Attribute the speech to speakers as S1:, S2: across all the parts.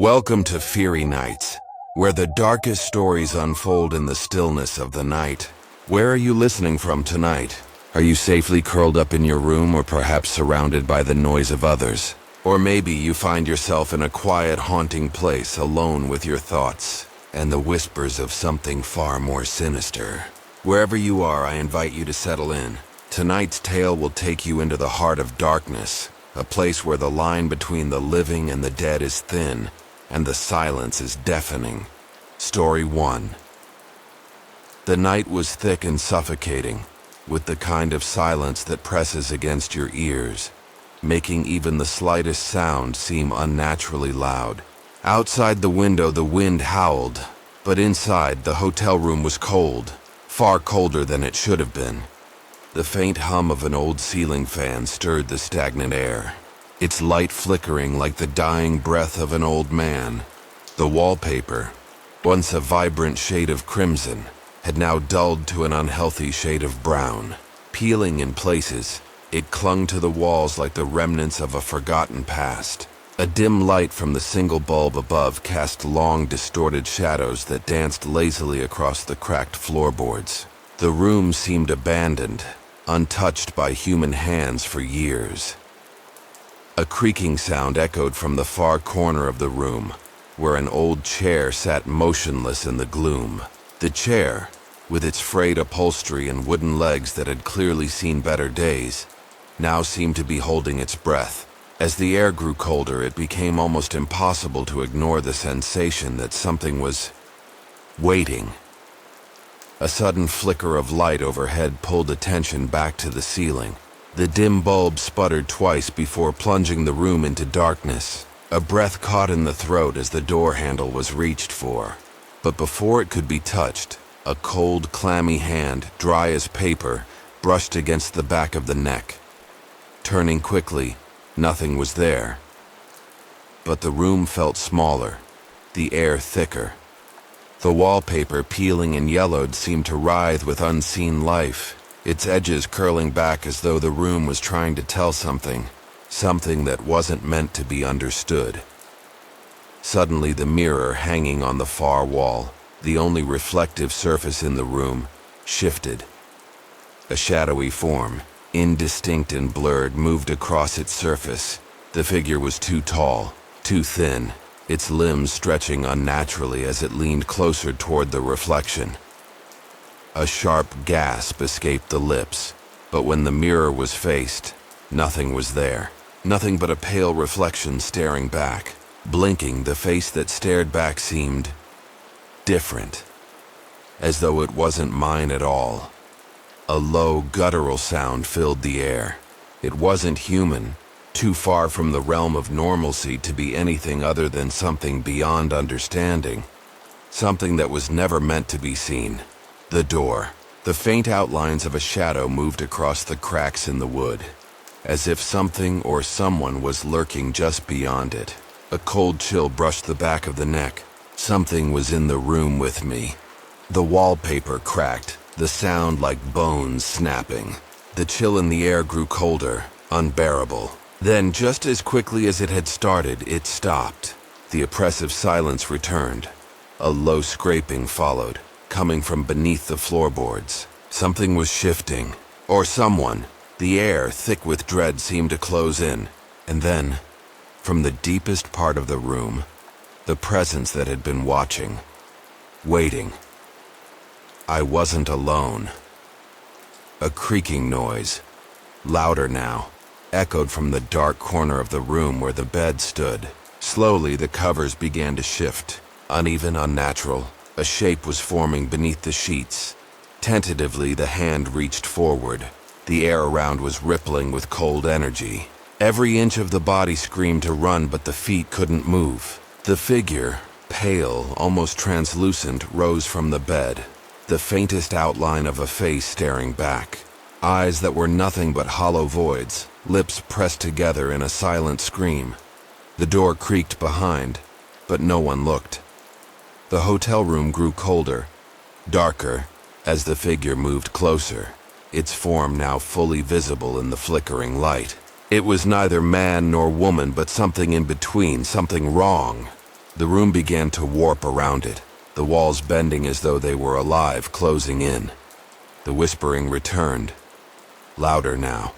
S1: Welcome to Fiery Nights, where the darkest stories unfold in the stillness of the night. Where are you listening from tonight? Are you safely curled up in your room or perhaps surrounded by the noise of others? Or maybe you find yourself in a quiet, haunting place alone with your thoughts and the whispers of something far more sinister. Wherever you are, I invite you to settle in. Tonight's tale will take you into the heart of darkness, a place where the line between the living and the dead is thin, and the silence is deafening. Story 1. The night was thick and suffocating, with the kind of silence that presses against your ears, making even the slightest sound seem unnaturally loud. Outside the window, the wind howled, but inside, the hotel room was cold, far colder than it should have been. The faint hum of an old ceiling fan stirred the stagnant air, its light flickering like the dying breath of an old man. The wallpaper, once a vibrant shade of crimson, had now dulled to an unhealthy shade of brown. Peeling in places, it clung to the walls like the remnants of a forgotten past. A dim light from the single bulb above cast long, distorted shadows that danced lazily across the cracked floorboards. The room seemed abandoned, untouched by human hands for years. A creaking sound echoed from the far corner of the room, where an old chair sat motionless in the gloom. The chair, with its frayed upholstery and wooden legs that had clearly seen better days, now seemed to be holding its breath. As the air grew colder, it became almost impossible to ignore the sensation that something was waiting. A sudden flicker of light overhead pulled attention back to the ceiling. The dim bulb sputtered twice before plunging the room into darkness. A breath caught in the throat as the door handle was reached for. But before it could be touched, a cold, clammy hand, dry as paper, brushed against the back of the neck. Turning quickly, nothing was there. But the room felt smaller, the air thicker. The wallpaper, peeling and yellowed, seemed to writhe with unseen life, its edges curling back as though the room was trying to tell something that wasn't meant to be understood. Suddenly, the mirror hanging on the far wall, the only reflective surface in the room, shifted. A shadowy form, indistinct and blurred, moved across its surface. The figure was too tall, too thin, its limbs stretching unnaturally as it leaned closer toward the reflection. A sharp gasp escaped the lips, but when the mirror was faced, nothing was there. Nothing but a pale reflection staring back. Blinking, the face that stared back seemed different, as though it wasn't mine at all. A low, guttural sound filled the air. It wasn't human, too far from the realm of normalcy to be anything other than something beyond understanding, something that was never meant to be seen. The door. The faint outlines of a shadow moved across the cracks in the wood, as if something or someone was lurking just beyond it. A cold chill brushed the back of the neck. Something was in the room with me. The wallpaper cracked, the sound like bones snapping. The chill in the air grew colder, unbearable. Then, just as quickly as it had started, it stopped. The oppressive silence returned. A low scraping followed, coming from beneath the floorboards. Something was shifting, or someone. The air, thick with dread, seemed to close in, and then, from the deepest part of the room, the presence that had been watching, waiting. I wasn't alone. A creaking noise, louder now, echoed from the dark corner of the room where the bed stood. Slowly, the covers began to shift, uneven, unnatural. A shape was forming beneath the sheets. Tentatively, the hand reached forward. The air around was rippling with cold energy. Every inch of the body screamed to run, but the feet couldn't move. The figure, pale, almost translucent, rose from the bed, the faintest outline of a face staring back. Eyes that were nothing but hollow voids, lips pressed together in a silent scream. The door creaked behind, but no one looked. The hotel room grew colder, darker, as the figure moved closer, its form now fully visible in the flickering light. It was neither man nor woman, but something in between, something wrong. The room began to warp around it, the walls bending as though they were alive, closing in. The whispering returned, louder now.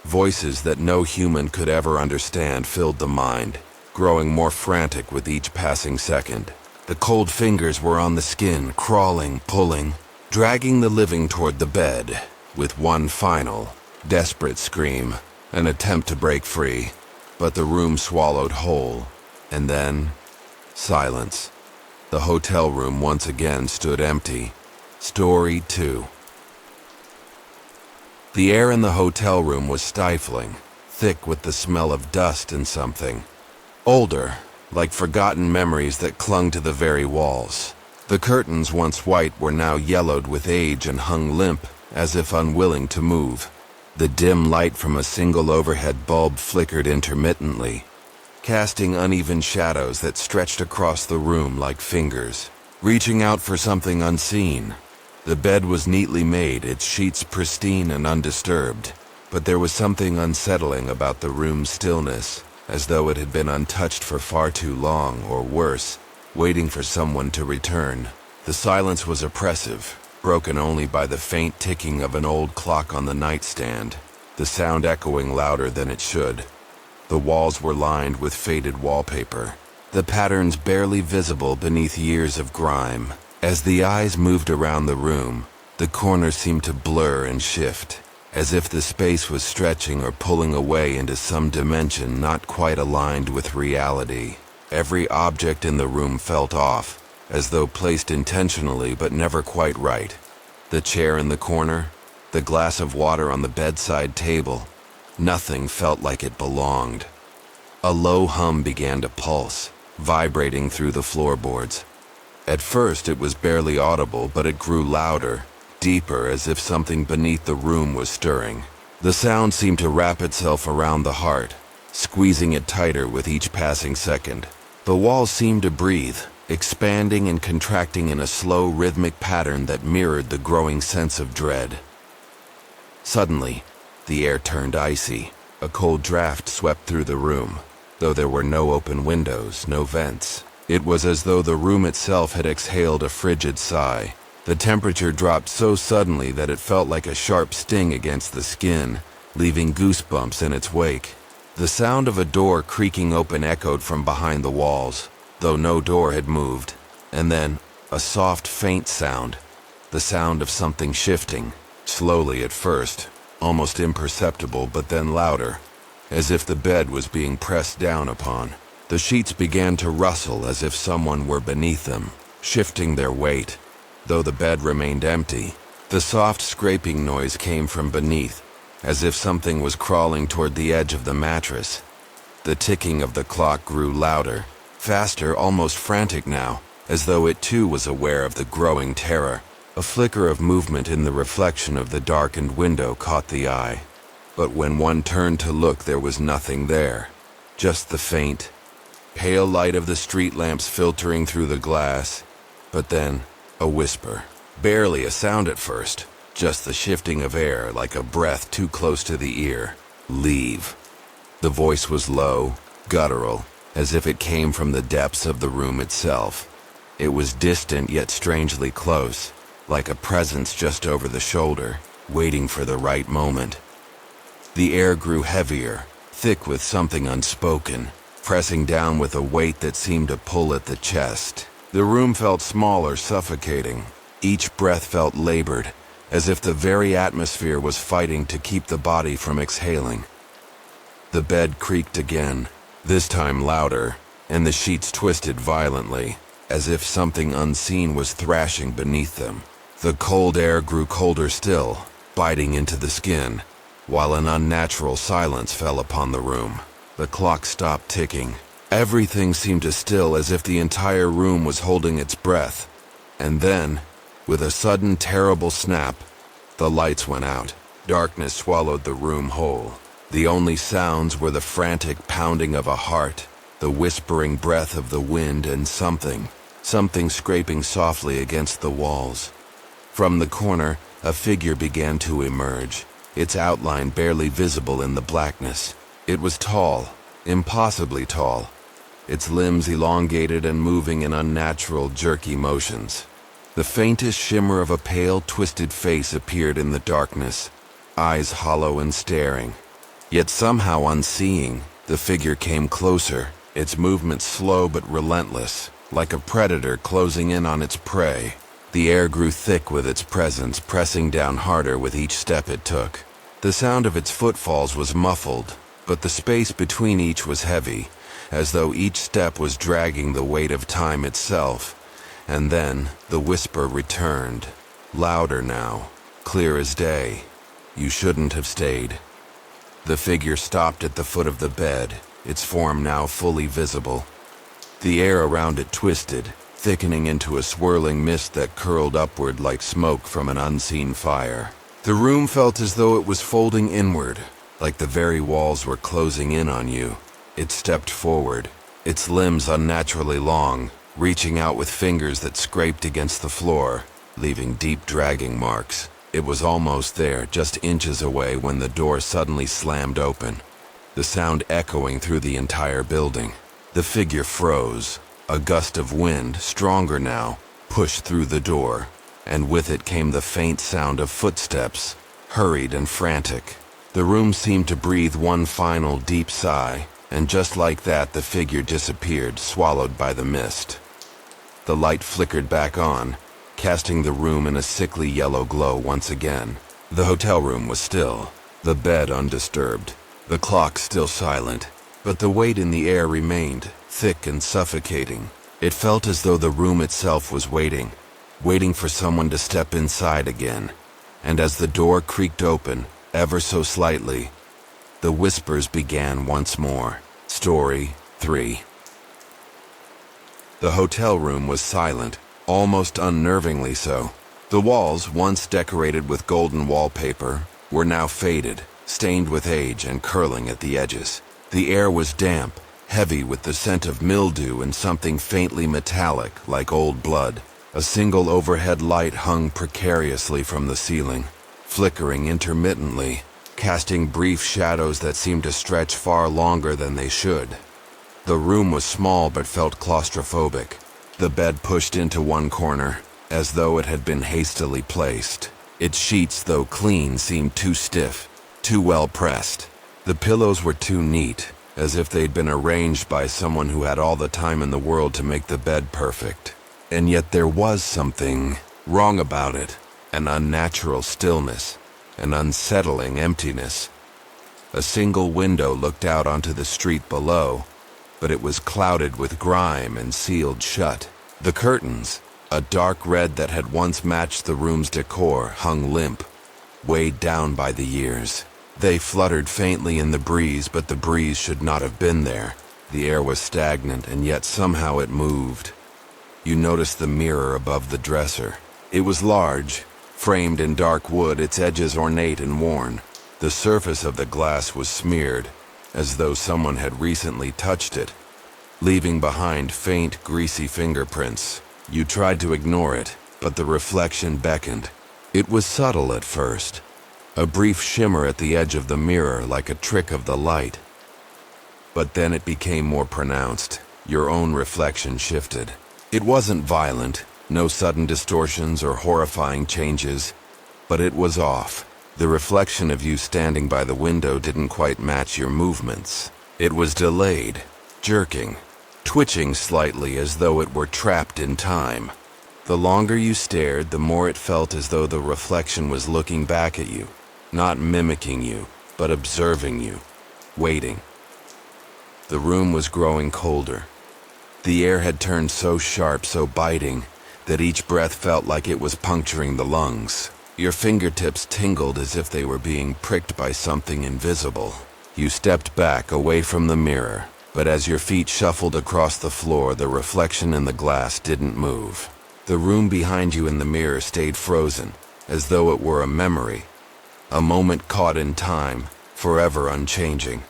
S1: Voices that no human could ever understand filled the mind, growing more frantic with each passing second. The cold fingers were on the skin, crawling, pulling, dragging the living toward the bed, with one final, desperate scream, an attempt to break free. But the room swallowed whole, and then silence. The hotel room once again stood empty. Story 2. The air in the hotel room was stifling, thick with the smell of dust and something older, like forgotten memories that clung to the very walls. The curtains, once white, were now yellowed with age and hung limp, as if unwilling to move. The dim light from a single overhead bulb flickered intermittently, casting uneven shadows that stretched across the room like fingers, reaching out for something unseen. The bed was neatly made, its sheets pristine and undisturbed, but there was something unsettling about the room's stillness, as though it had been untouched for far too long, or worse, waiting for someone to return. The silence was oppressive, broken only by the faint ticking of an old clock on the nightstand, the sound echoing louder than it should. The walls were lined with faded wallpaper, the patterns barely visible beneath years of grime. As the eyes moved around the room, the corners seemed to blur and shift, as if the space was stretching or pulling away into some dimension not quite aligned with reality. Every object in the room felt off, as though placed intentionally but never quite right. The chair in the corner, the glass of water on the bedside table, nothing felt like it belonged. A low hum began to pulse, vibrating through the floorboards. At first it was barely audible, but it grew louder, deeper, as if something beneath the room was stirring. The sound seemed to wrap itself around the heart, squeezing it tighter with each passing second. The walls seemed to breathe, expanding and contracting in a slow, rhythmic pattern that mirrored the growing sense of dread. Suddenly, the air turned icy. A cold draft swept through the room, though there were no open windows, no vents. It was as though the room itself had exhaled a frigid sigh. The temperature dropped so suddenly that it felt like a sharp sting against the skin, leaving goosebumps in its wake. The sound of a door creaking open echoed from behind the walls, though no door had moved. And then, a soft, faint sound, the sound of something shifting, slowly at first, almost imperceptible, but then louder, as if the bed was being pressed down upon. The sheets began to rustle as if someone were beneath them, shifting their weight. Though the bed remained empty, the soft scraping noise came from beneath, as if something was crawling toward the edge of the mattress. The ticking of the clock grew louder, faster, almost frantic now, as though it too was aware of the growing terror. A flicker of movement in the reflection of the darkened window caught the eye. But when one turned to look, there was nothing there, just the faint, pale light of the street lamps filtering through the glass. But then, a whisper. Barely a sound at first, just the shifting of air like a breath too close to the ear. Leave. The voice was low, guttural, as if it came from the depths of the room itself. It was distant yet strangely close, like a presence just over the shoulder, waiting for the right moment. The air grew heavier, thick with something unspoken, pressing down with a weight that seemed to pull at the chest. The room felt smaller, suffocating. Each breath felt labored, as if the very atmosphere was fighting to keep the body from exhaling. The bed creaked again, this time louder, and the sheets twisted violently, as if something unseen was thrashing beneath them. The cold air grew colder still, biting into the skin, while an unnatural silence fell upon the room. The clock stopped ticking. Everything seemed to still, as if the entire room was holding its breath. And then, with a sudden terrible snap, the lights went out. Darkness swallowed the room whole. The only sounds were the frantic pounding of a heart, the whispering breath of the wind, and something scraping softly against the walls. From the corner, a figure began to emerge, its outline barely visible in the blackness. It was tall, impossibly tall. its limbs elongated and moving in unnatural, jerky motions. The faintest shimmer of a pale, twisted face appeared in the darkness, eyes hollow and staring. Yet somehow unseeing, the figure came closer, its movements slow but relentless, like a predator closing in on its prey. The air grew thick with its presence, pressing down harder with each step it took. The sound of its footfalls was muffled, but the space between each was heavy, as though each step was dragging the weight of time itself. And then the whisper returned, louder now, clear as day. "You shouldn't have stayed." The figure stopped at the foot of the bed, its form now fully visible. The air around it twisted, thickening into a swirling mist that curled upward like smoke from an unseen fire. The room felt as though it was folding inward, like the very walls were closing in on you. It stepped forward, its limbs unnaturally long, reaching out with fingers that scraped against the floor, leaving deep dragging marks. It was almost there, just inches away, when the door suddenly slammed open, the sound echoing through the entire building. The figure froze. A gust of wind, stronger now, pushed through the door, and with it came the faint sound of footsteps, hurried and frantic. The room seemed to breathe one final deep sigh, and just like that the figure disappeared, swallowed by the mist. The light flickered back on, casting the room in a sickly yellow glow once again. The hotel room was still, the bed undisturbed, the clock still silent, but the weight in the air remained, thick and suffocating. It felt as though the room itself was waiting for someone to step inside again. And as the door creaked open, ever so slightly, the whispers began once more. Story 3. The hotel room was silent, almost unnervingly so. The walls, once decorated with golden wallpaper, were now faded, stained with age and curling at the edges. The air was damp, heavy with the scent of mildew and something faintly metallic, like old blood. A single overhead light hung precariously from the ceiling, flickering intermittently, casting brief shadows that seemed to stretch far longer than they should. The room was small but felt claustrophobic. The bed pushed into one corner, as though it had been hastily placed. Its sheets, though clean, seemed too stiff, too well pressed. The pillows were too neat, as if they'd been arranged by someone who had all the time in the world to make the bed perfect. And yet there was something wrong about it, an unnatural stillness, an unsettling emptiness. A single window looked out onto the street below, but it was clouded with grime and sealed shut. The curtains, a dark red that had once matched the room's decor, hung limp, weighed down by the years. They fluttered faintly in the breeze, but the breeze should not have been there. The air was stagnant, and yet somehow it moved. You noticed the mirror above the dresser. It was large, framed in dark wood, its edges ornate and worn. The surface of the glass was smeared, as though someone had recently touched it, leaving behind faint, greasy fingerprints. You tried to ignore it, but the reflection beckoned. It was subtle at first, a brief shimmer at the edge of the mirror like a trick of the light. But then it became more pronounced. Your own reflection shifted. It wasn't violent, no sudden distortions or horrifying changes, but it was off. The reflection of you standing by the window didn't quite match your movements. It was delayed, jerking, twitching slightly as though it were trapped in time. The longer you stared, the more it felt as though the reflection was looking back at you, not mimicking you, but observing you, waiting. The room was growing colder. The air had turned so sharp, so biting, that each breath felt like it was puncturing the lungs. Your fingertips tingled as if they were being pricked by something invisible. You stepped back, away from the mirror, but as your feet shuffled across the floor, the reflection in the glass didn't move. The room behind you in the mirror stayed frozen, as though it were a memory, a moment caught in time, forever unchanging.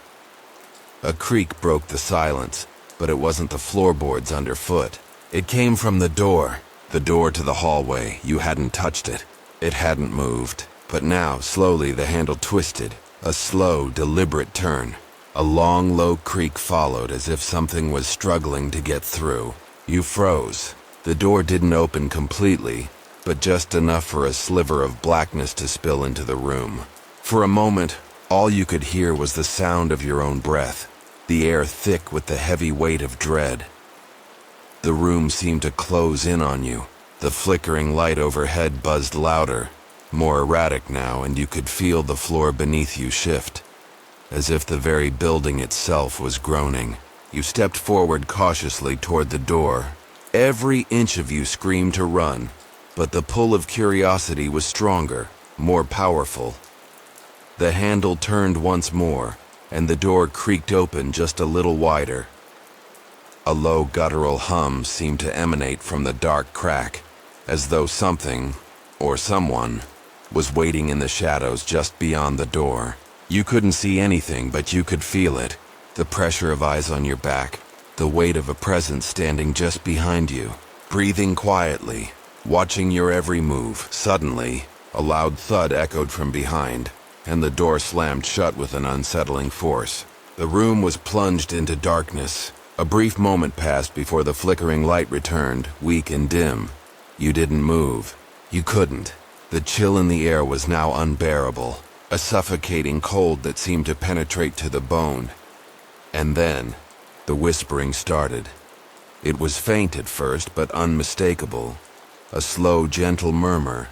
S1: A creak broke the silence, but it wasn't the floorboards underfoot. It came from the door to the hallway. You hadn't touched it. It hadn't moved. But now, slowly, the handle twisted, a slow, deliberate turn. A long, low creak followed as if something was struggling to get through. You froze. The door didn't open completely, but just enough for a sliver of blackness to spill into the room. For a moment, all you could hear was the sound of your own breath, the air thick with the heavy weight of dread. The room seemed to close in on you. The flickering light overhead buzzed louder, more erratic now, and you could feel the floor beneath you shift, as if the very building itself was groaning. You stepped forward cautiously toward the door. Every inch of you screamed to run, but the pull of curiosity was stronger, more powerful. The handle turned once more, and the door creaked open just a little wider. A low guttural hum seemed to emanate from the dark crack, as though something, or someone, was waiting in the shadows just beyond the door. You couldn't see anything, but you could feel it, the pressure of eyes on your back, the weight of a presence standing just behind you, breathing quietly, watching your every move. Suddenly, a loud thud echoed from behind, and the door slammed shut with an unsettling force. The room was plunged into darkness. A brief moment passed before the flickering light returned, weak and dim. You didn't move. You couldn't. The chill in the air was now unbearable, a suffocating cold that seemed to penetrate to the bone. And then, the whispering started. It was faint at first, but unmistakable. A slow, gentle murmur,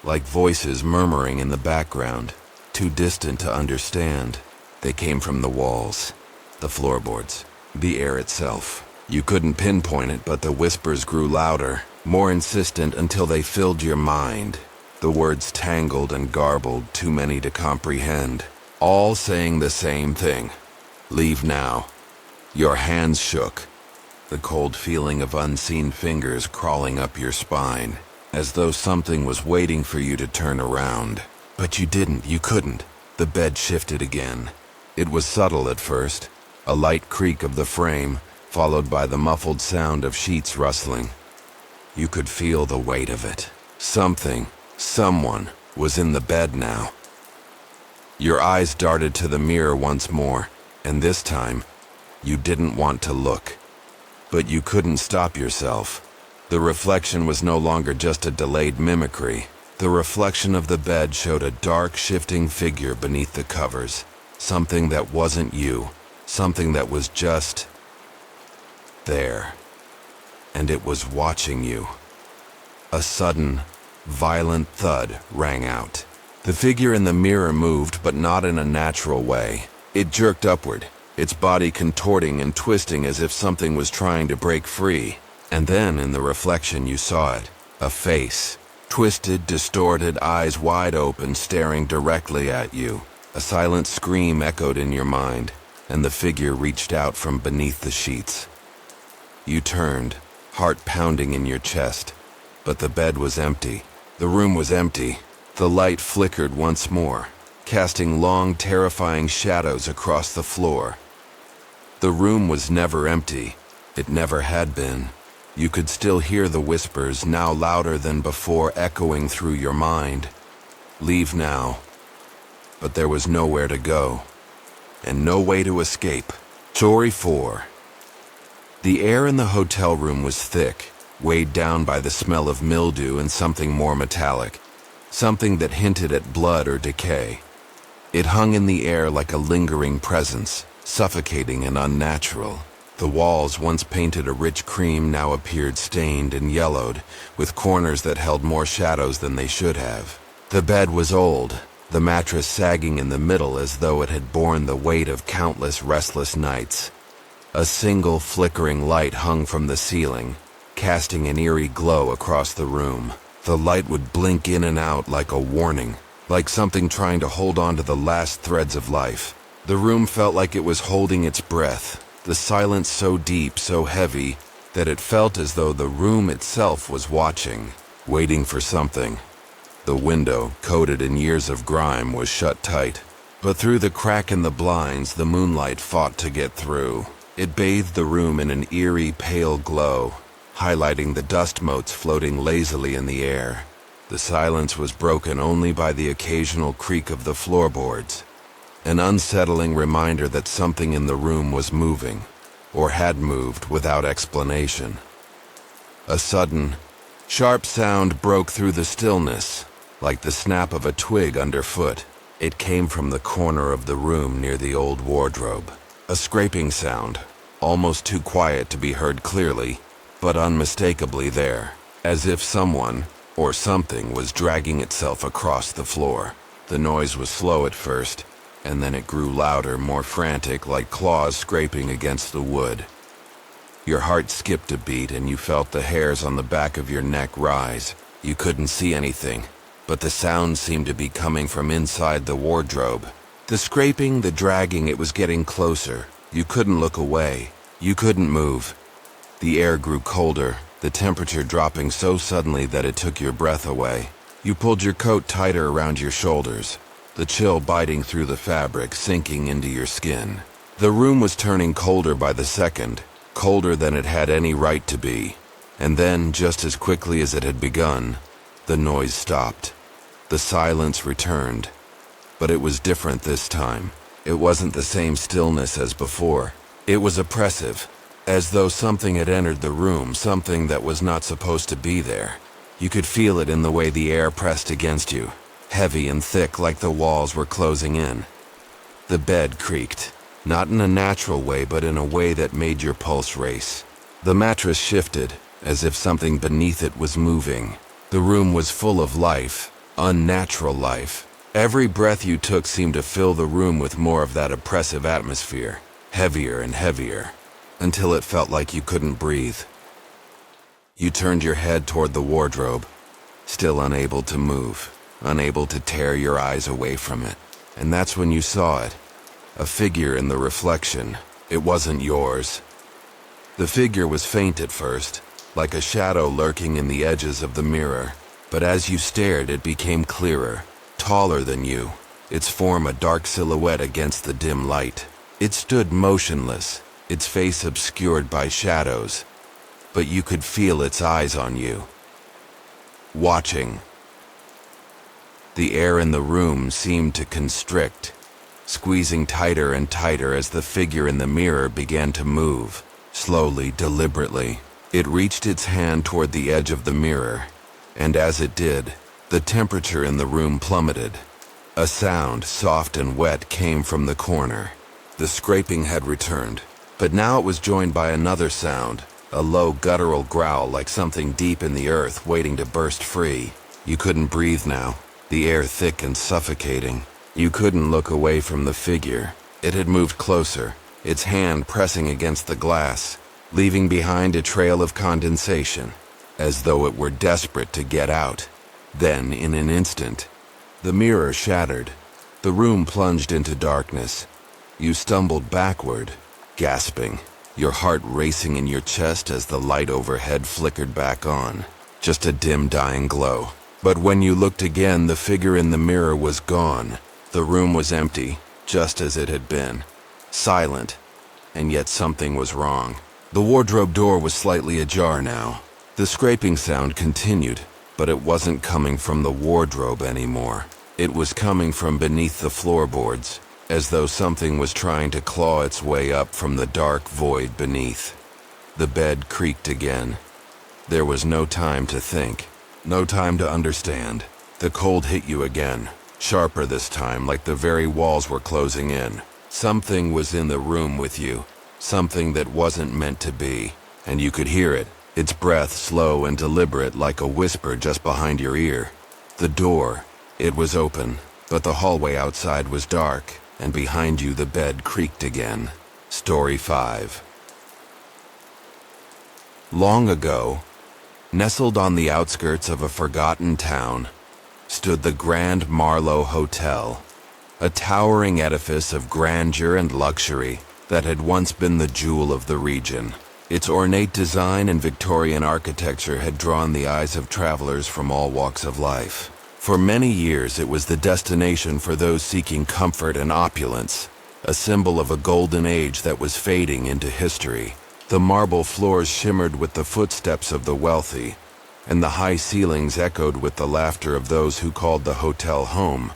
S1: like voices murmuring in the background, too distant to understand. They came from the walls, the floorboards, the air itself. You couldn't pinpoint it, but the whispers grew louder, more insistent until they filled your mind. The words tangled and garbled, too many to comprehend, all saying the same thing. Leave now. Your hands shook, the cold feeling of unseen fingers crawling up your spine, as though something was waiting for you to turn around. But you didn't, you couldn't. The bed shifted again. It was subtle at first, a light creak of the frame, followed by the muffled sound of sheets rustling. You could feel the weight of it. Someone was in the bed now. Your eyes darted to the mirror once more, and this time, you didn't want to look. But you couldn't stop yourself. The reflection was no longer just a delayed mimicry. The reflection of the bed showed a dark, shifting figure beneath the covers. Something that wasn't you. Something that was just there. And it was watching you. A sudden, violent thud rang out. The figure in the mirror moved, but not in a natural way. It jerked upward, its body contorting and twisting as if something was trying to break free. And then, in the reflection, you saw it. A face. Twisted, distorted, eyes wide open, staring directly at you. A silent scream echoed in your mind, and the figure reached out from beneath the sheets. You turned, heart pounding in your chest, but the bed was empty. The room was empty. The light flickered once more, casting long, terrifying shadows across the floor. The room was never empty. It never had been. You could still hear the whispers, now louder than before, echoing through your mind. Leave now. But there was nowhere to go, and no way to escape. Story 4. The air in the hotel room was thick, weighed down by the smell of mildew and something more metallic, something that hinted at blood or decay. It hung in the air like a lingering presence, suffocating and unnatural. The walls, once painted a rich cream, now appeared stained and yellowed, with corners that held more shadows than they should have. The bed was old, the mattress sagging in the middle as though it had borne the weight of countless restless nights. A single flickering light hung from the ceiling, casting an eerie glow across the room. The light would blink in and out like a warning, like something trying to hold on to the last threads of life. The room felt like it was holding its breath, the silence so deep, so heavy, that it felt as though the room itself was watching, waiting for something. The window, coated in years of grime, was shut tight, but through the crack in the blinds, the moonlight fought to get through. It bathed the room in an eerie, pale glow, highlighting the dust motes floating lazily in the air. The silence was broken only by the occasional creak of the floorboards, an unsettling reminder that something in the room was moving, or had moved without explanation. A sudden, sharp sound broke through the stillness, like the snap of a twig underfoot. It came from the corner of the room near the old wardrobe. A scraping sound, almost too quiet to be heard clearly, but unmistakably there, as if someone or something was dragging itself across the floor. The noise was slow at first, and then it grew louder, more frantic, like claws scraping against the wood. Your heart skipped a beat and you felt the hairs on the back of your neck rise. You couldn't see anything, but the sound seemed to be coming from inside the wardrobe. The scraping, the dragging, it was getting closer. You couldn't look away. You couldn't move. The air grew colder, the temperature dropping so suddenly that it took your breath away. You pulled your coat tighter around your shoulders, the chill biting through the fabric, sinking into your skin. The room was turning colder by the second, colder than it had any right to be. And then, just as quickly as it had begun, the noise stopped. The silence returned. But it was different this time. It wasn't the same stillness as before. It was oppressive, as though something had entered the room, something that was not supposed to be there. You could feel it in the way the air pressed against you, heavy and thick like the walls were closing in. The bed creaked, not in a natural way, but in a way that made your pulse race. The mattress shifted, as if something beneath it was moving. The room was full of life, unnatural life. Every breath you took seemed to fill the room with more of that oppressive atmosphere, heavier and heavier, until it felt like you couldn't breathe. You turned your head toward the wardrobe, still unable to move, unable to tear your eyes away from it. And that's when you saw it, a figure in the reflection. It wasn't yours. The figure was faint at first, like a shadow lurking in the edges of the mirror, but as you stared it became clearer, taller than you, its form a dark silhouette against the dim light. It stood motionless, its face obscured by shadows, but you could feel its eyes on you, watching. The air in the room seemed to constrict, squeezing tighter and tighter as the figure in the mirror began to move, slowly, deliberately. It reached its hand toward the edge of the mirror, and as it did, the temperature in the room plummeted. A sound, soft and wet, came from the corner. The scraping had returned, but now it was joined by another sound, a low guttural growl like something deep in the earth waiting to burst free. You couldn't breathe now, the air thick and suffocating. You couldn't look away from the figure. It had moved closer, its hand pressing against the glass, leaving behind a trail of condensation, as though it were desperate to get out. Then, in an instant, the mirror shattered. The room plunged into darkness. You stumbled backward, gasping, your heart racing in your chest as the light overhead flickered back on, just a dim, dying glow. But when you looked again, the figure in the mirror was gone. The room was empty, just as it had been, silent, and yet something was wrong. The wardrobe door was slightly ajar now. The scraping sound continued, but it wasn't coming from the wardrobe anymore. It was coming from beneath the floorboards, as though something was trying to claw its way up from the dark void beneath. The bed creaked again. There was no time to think, no time to understand. The cold hit you again, sharper this time, like the very walls were closing in. Something was in the room with you, something that wasn't meant to be, and you could hear it, its breath slow and deliberate like a whisper just behind your ear. The door, it was open, but the hallway outside was dark, and behind you the bed creaked again. Story 5. Long ago, nestled on the outskirts of a forgotten town, stood the Grand Marlowe Hotel, a towering edifice of grandeur and luxury that had once been the jewel of the region. Its ornate design and Victorian architecture had drawn the eyes of travelers from all walks of life. For many years it was the destination for those seeking comfort and opulence, a symbol of a golden age that was fading into history. The marble floors shimmered with the footsteps of the wealthy, and the high ceilings echoed with the laughter of those who called the hotel home,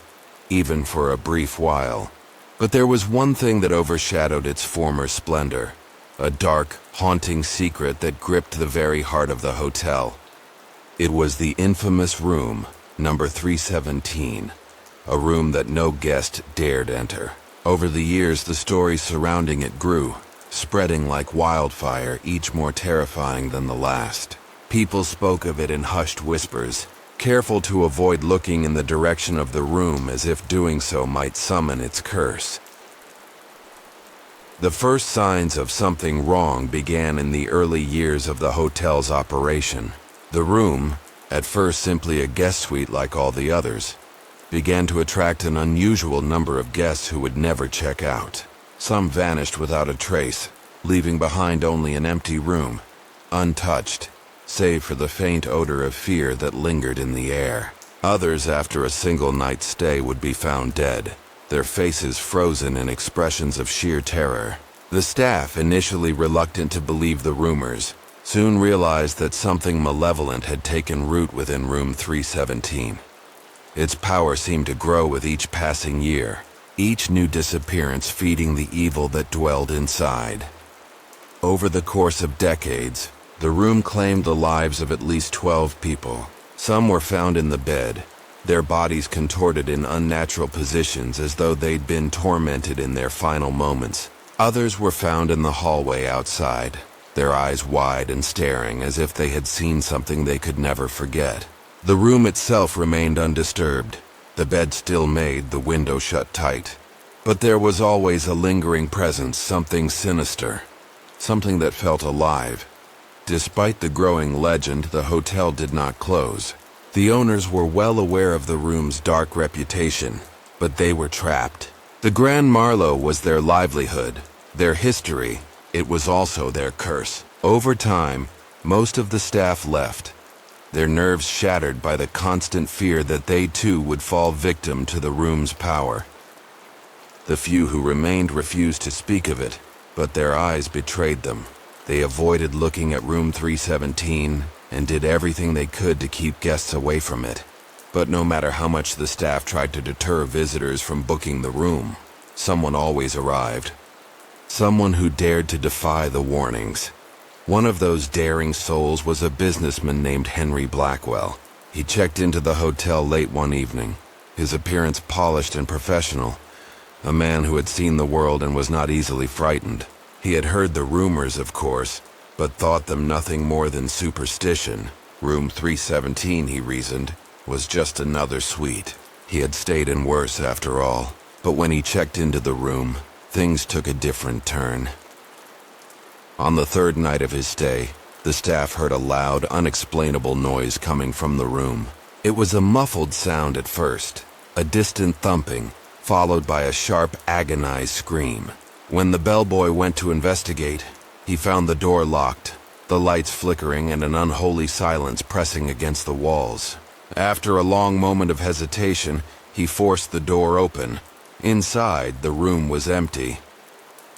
S1: even for a brief while. But there was one thing that overshadowed its former splendor, a dark, haunting secret that gripped the very heart of the hotel. It was the infamous room, number 317, a room that no guest dared enter. Over the years, the stories surrounding it grew, spreading like wildfire, each more terrifying than the last. People spoke of it in hushed whispers, careful to avoid looking in the direction of the room as if doing so might summon its curse. The first signs of something wrong began in the early years of the hotel's operation. The room, at first simply a guest suite like all the others, began to attract an unusual number of guests who would never check out. Some vanished without a trace, leaving behind only an empty room, untouched, save for the faint odor of fear that lingered in the air. Others, after a single night's stay, would be found dead, their faces frozen in expressions of sheer terror. The staff, initially reluctant to believe the rumors, soon realized that something malevolent had taken root within room 317. Its power seemed to grow with each passing year, each new disappearance feeding the evil that dwelled inside. Over the course of decades, the room claimed the lives of at least 12 people. Some were found in the bed, their bodies contorted in unnatural positions as though they'd been tormented in their final moments. Others were found in the hallway outside, their eyes wide and staring as if they had seen something they could never forget. The room itself remained undisturbed, the bed still made, the window shut tight. But there was always a lingering presence, something sinister, something that felt alive. Despite the growing legend, the hotel did not close. The owners were well aware of the room's dark reputation, but they were trapped. The Grand Marlowe was their livelihood, their history. It was also their curse. Over time, most of the staff left, their nerves shattered by the constant fear that they too would fall victim to the room's power. The few who remained refused to speak of it, but their eyes betrayed them. They avoided looking at room 317 and did everything they could to keep guests away from it. But no matter how much the staff tried to deter visitors from booking the room, someone always arrived. Someone who dared to defy the warnings. One of those daring souls was a businessman named Henry Blackwell. He checked into the hotel late one evening, his appearance polished and professional, a man who had seen the world and was not easily frightened. He had heard the rumors, of course, but thought them nothing more than superstition. Room 317, he reasoned, was just another suite. He had stayed in worse after all. But when he checked into the room, things took a different turn. On the third night of his stay, the staff heard a loud, unexplainable noise coming from the room. It was a muffled sound at first, a distant thumping, followed by a sharp, agonized scream. When the bellboy went to investigate, he found the door locked, the lights flickering and an unholy silence pressing against the walls. After a long moment of hesitation, he forced the door open. Inside, the room was empty.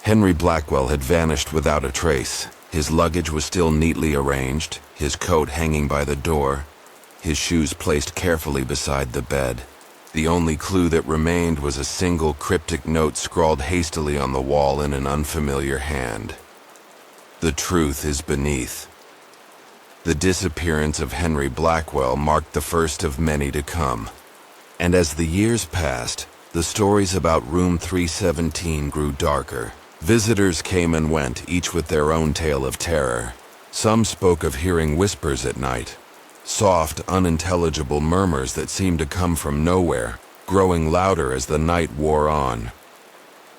S1: Henry Blackwell had vanished without a trace. His luggage was still neatly arranged, his coat hanging by the door, his shoes placed carefully beside the bed. The only clue that remained was a single cryptic note scrawled hastily on the wall in an unfamiliar hand. The truth is beneath. The disappearance of Henry Blackwell marked the first of many to come. And as the years passed, the stories about room 317 grew darker. Visitors came and went, each with their own tale of terror. Some spoke of hearing whispers at night, soft, unintelligible murmurs that seemed to come from nowhere, growing louder as the night wore on.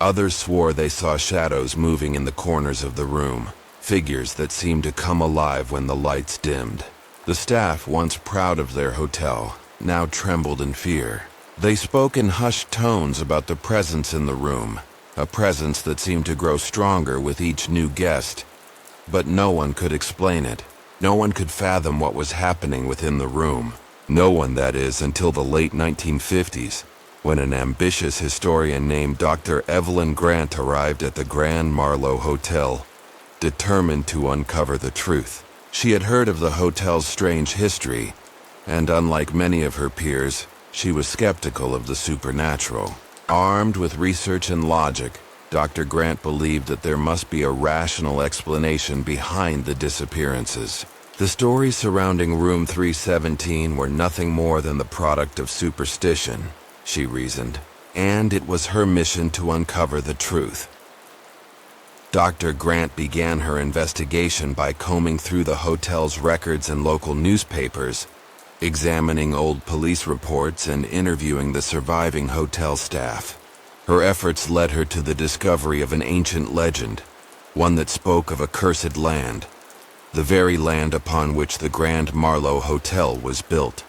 S1: Others swore they saw shadows moving in the corners of the room, figures that seemed to come alive when the lights dimmed. The staff, once proud of their hotel, now trembled in fear. They spoke in hushed tones about the presence in the room, a presence that seemed to grow stronger with each new guest. But no one could explain it. No one could fathom what was happening within the room. No one, that is, until the late 1950s, when an ambitious historian named Dr. Evelyn Grant arrived at the Grand Marlowe Hotel, determined to uncover the truth. She had heard of the hotel's strange history, and unlike many of her peers, she was skeptical of the supernatural. Armed with research and logic, Dr. Grant believed that there must be a rational explanation behind the disappearances. The stories surrounding Room 317 were nothing more than the product of superstition, she reasoned, and it was her mission to uncover the truth. Dr. Grant began her investigation by combing through the hotel's records and local newspapers, examining old police reports and interviewing the surviving hotel staff. Her efforts led her to the discovery of an ancient legend, one that spoke of a cursed land, the very land upon which the Grand Marlowe Hotel was built.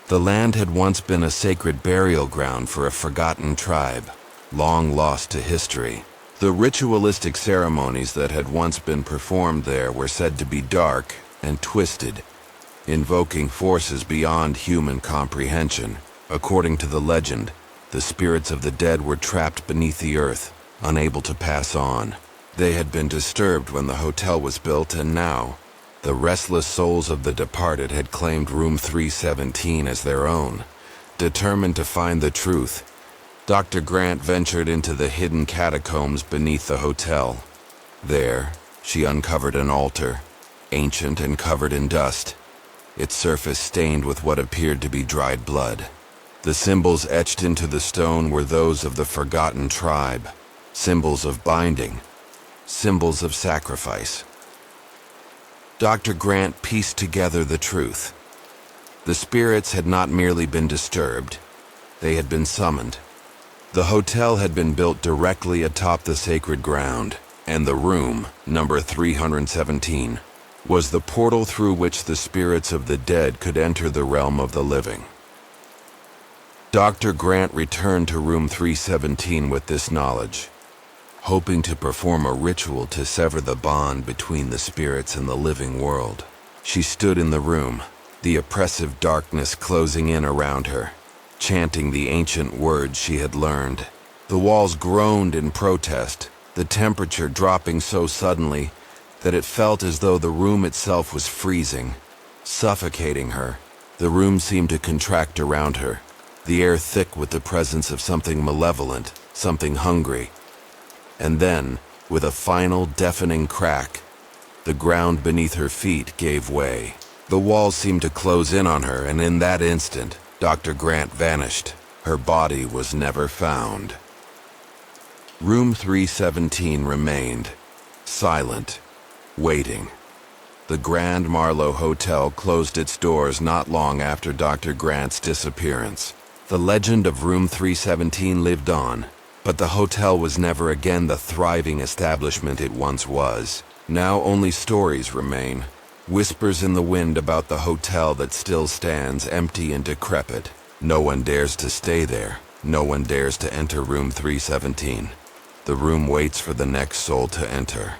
S1: The land had once been a sacred burial ground for a forgotten tribe, long lost to history. The ritualistic ceremonies that had once been performed there were said to be dark and twisted, invoking forces beyond human comprehension. According to the legend, the spirits of the dead were trapped beneath the earth, unable to pass on. They had been disturbed when the hotel was built, and now, the restless souls of the departed had claimed Room 317 as their own. Determined to find the truth, Dr. Grant ventured into the hidden catacombs beneath the hotel. There, she uncovered an altar, ancient and covered in dust, its surface stained with what appeared to be dried blood. The symbols etched into the stone were those of the forgotten tribe, symbols of binding, symbols of sacrifice. Dr. Grant pieced together the truth. The spirits had not merely been disturbed, they had been summoned. The hotel had been built directly atop the sacred ground, and the room, number 317, was the portal through which the spirits of the dead could enter the realm of the living. Dr. Grant returned to Room 317 with this knowledge, hoping to perform a ritual to sever the bond between the spirits and the living world. She stood in the room, the oppressive darkness closing in around her, chanting the ancient words she had learned. The walls groaned in protest, the temperature dropping so suddenly that it felt as though the room itself was freezing, suffocating her. The room seemed to contract around her, the air thick with the presence of something malevolent, something hungry. And then, with a final deafening crack, the ground beneath her feet gave way. The walls seemed to close in on her, and in that instant, Dr. Grant vanished. Her body was never found. Room 317 remained, silent, waiting. The Grand Marlowe Hotel closed its doors not long after Dr. Grant's disappearance. The legend of Room 317 lived on, but the hotel was never again the thriving establishment it once was. Now only stories remain, whispers in the wind about the hotel that still stands empty and decrepit. No one dares to stay there. No one dares to enter Room 317. The room waits for the next soul to enter.